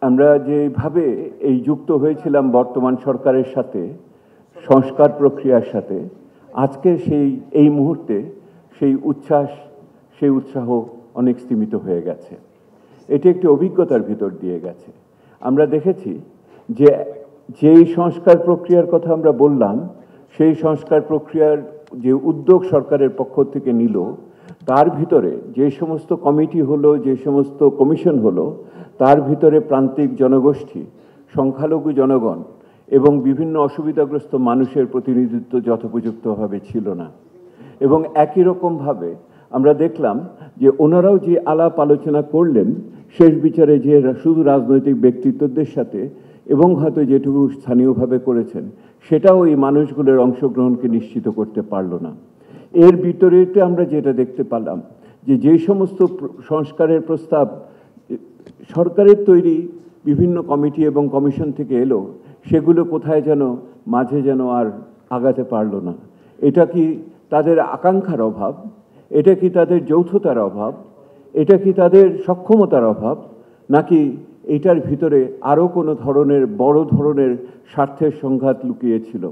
আমরা যেভাবে এই যুক্ত হয়েছিলাম বর্তমান সরকারের সাথে, সংস্কার প্রক্রিয়ার সাথে, আজকে এই মুহূর্তে সেই উৎসাহ অনেক স্তীমিত হয়ে গেছে। এটি একটি অভিজ্ঞতার ভিতর দিয়ে গেছে। আমরা দেখেছি যে যেই সংস্কার প্রক্রিয়ার কথা আমরা বললাম, সেই সংস্কার প্রক্রিয়ার যে উদ্যোগ সরকারের পক্ষ থেকে নিল, তার ভিতরে যে সমস্ত কমিটি হলো, যে সমস্ত কমিশন হলো, তার ভিতরে প্রান্তিক জনগোষ্ঠী, সংখ্যালঘু জনগণ এবং বিভিন্ন অসুবিধাগ্রস্ত মানুষের প্রতিনিধিত্ব যথোপযুক্তভাবে ছিল না। এবং একই রকমভাবে আমরা দেখলাম যে ওনারাও যে আলাপ আলোচনা করলেন, শেষ বিচারে যে শুধু রাজনৈতিক ব্যক্তিত্বদের সাথে এবং হয়তো যেটুকু স্থানীয়ভাবে করেছেন, সেটাও এই মানুষগুলোর অংশগ্রহণকে নিশ্চিত করতে পারল না। এর বিপরীতে আমরা যেটা দেখতে পেলাম যে যে সমস্ত সংস্কারের প্রস্তাব সরকারের তৈরি বিভিন্ন কমিটি এবং কমিশন থেকে এলো, সেগুলো কোথায় যেন মাঝে যেন আর আগাতে পারল না। এটা কি তাদের আকাঙ্ক্ষার অভাব? এটা কি তাদের যৌথতার অভাব? এটা কি তাদের সক্ষমতার অভাব? নাকি এটার ভিতরে আরও কোনো ধরনের বড় ধরনের স্বার্থের সংঘাত লুকিয়ে ছিল?